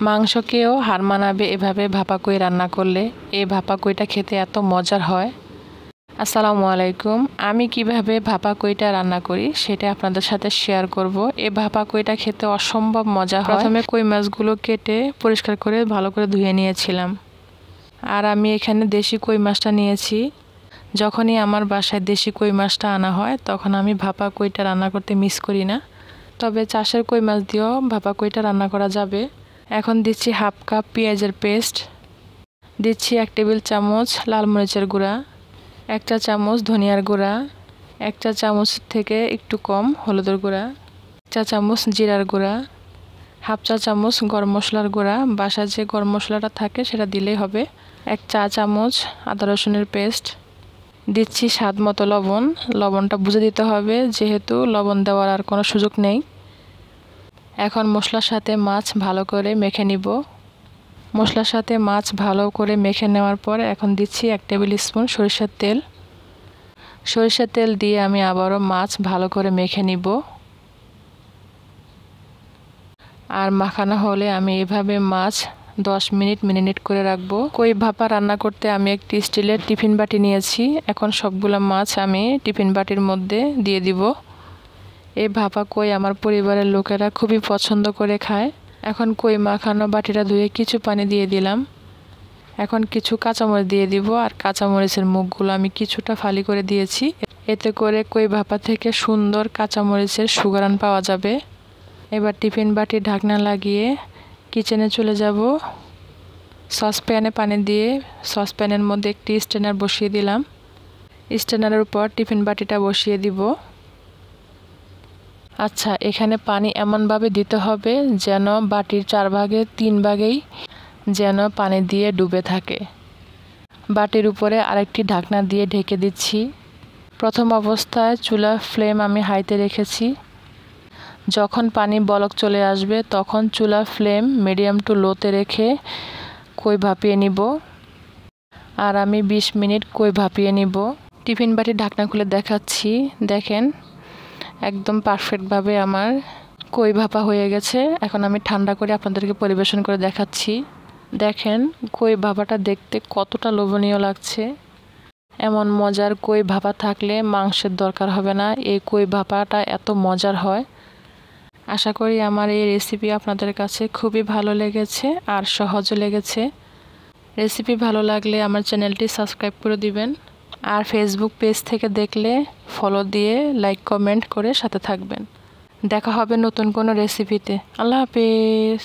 মাংসকেও হার মানাবে এভাবে ভাপা কই রান্না করলে। এই ভাপা কইটা খেতে এত মজার হয়। আসসালামু আলাইকুম। আমি কিভাবে ভাপা কইটা রান্না করি সেটা আপনাদের সাথে শেয়ার করব। এই ভাপা কইটা খেতে অসম্ভব মজা হয়। প্রথমে কই মাছগুলো কেটে পরিষ্কার করে ভালো করে ধুয়ে নিয়েছিলাম। আর আমি এখানে দেশি কই মাছটা নিয়েছি। যখনই আমার বাসায় দেশি কই মাছটা আনা হয় তখন আমি ভাপা কইটা রান্না করতে মিস করি না। তবে চাষের কই মাছ দিয়েও ভাপা কইটা রান্না করা যাবে। এখন দিচ্ছি হাফ কাপ পেঁয়াজের পেস্ট, দিচ্ছি 1 টেবিল চামচ লাল মরিচের গুঁড়া, 1 চা চামচ ধনিয়ার গুঁড়া, 1 চা চামচ থেকে একটু কম হলুদের গুঁড়া, 1 চা চামচ জিরার গুঁড়া, হাফ চা চামচ গরম মশলার গুঁড়া, বাসায় যে গরম মশলাটা থাকে সেটা দিলেই হবে, 1 চা চামচ আদা রসুনের পেস্ট, দিচ্ছি স্বাদ মতো লবণ। লবণটা বুঝে দিতে হবে যেহেতু লবণ দেওয়ার আর কোনো সুযোগ নেই। এখন মশলার সাথে মাছ ভালো করে মেখে নিব। মশলার সাথে মাছ ভালো করে মেখে নেওয়ার পর এখন দিচ্ছি 1 টেবিল স্পুন সরিষার তেল। সরিষার তেল দিয়ে আমি আবারও মাছ ভালো করে মেখে নিব। আর মাখানো হলে আমি এভাবে মাছ 10 মিনিট মেরিনেট করে রাখবো। কই ভাপা রান্না করতে আমি একটি স্টিলের টিফিন বাটি নিয়েছি। এখন সবগুলো মাছ আমি টিফিন বাটির মধ্যে দিয়ে দিব। এই ভাপা কই আমার পরিবারের লোকেরা খুবই পছন্দ করে খায়। এখন কই মাখানো বাটিটা ধুয়ে কিছু পানি দিয়ে দিলাম। এখন কিছু কাঁচামরিচ দিয়ে দিব। আর কাঁচামরিচের মুখগুলো আমি কিছুটা ফালি করে দিয়েছি। এতে করে কই ভাপা থেকে সুন্দর কাঁচামরিচের সুঘ্রাণ পাওয়া যাবে। এবার টিফিন বাটির ঢাকনা লাগিয়ে কিচেনে চলে যাব। সসপ্যানে পানি দিয়ে সসপ্যানের মধ্যে একটি স্ট্রেনার বসিয়ে দিলাম। স্ট্রেনারের উপর টিফিন বাটিটা বসিয়ে দিব। আচ্ছা, এখানে পানি এমনভাবে দিতে হবে যেন বাটির 4 ভাগের 3 ভাগেই যেন পানি দিয়ে ডুবে থাকে। বাটির উপরে আরেকটি ঢাকনা দিয়ে ঢেকে দিচ্ছি। প্রথম অবস্থায় চুলার ফ্লেম আমি হাইতে রেখেছি। যখন পানি বলক চলে আসবে তখন চুলার ফ্লেম মিডিয়াম টু লোতে রেখে কই ভাপিয়ে নিব। আর আমি 20 মিনিট কই ভাপিয়ে নিব। টিফিন বাটির ঢাকনা খুলে দেখাচ্ছি। দেখেন একদম পারফেক্টভাবে আমার কই ভাপা হয়ে গেছে। এখন আমি ঠান্ডা করে আপনাদেরকে পরিবেশন করে দেখাচ্ছি। দেখেন কই ভাপাটা দেখতে কতটা লোভনীয় লাগছে। এমন মজার কই ভাপা থাকলে মাংসের দরকার হবে না। এই কই ভাপাটা এত মজার হয়। আশা করি আমার এই রেসিপি আপনাদের কাছে খুবই ভালো লেগেছে আর সহজও লেগেছে। রেসিপি ভালো লাগলে আমার চ্যানেলটি সাবস্ক্রাইব করে দিবেন। আর ফেসবুক পেজ থেকে দেখলে ফলো দিয়ে লাইক কমেন্ট করে সাথে থাকবেন। দেখা হবে নতুন কোনো রেসিপিতে। আল্লাহ হাফেজ।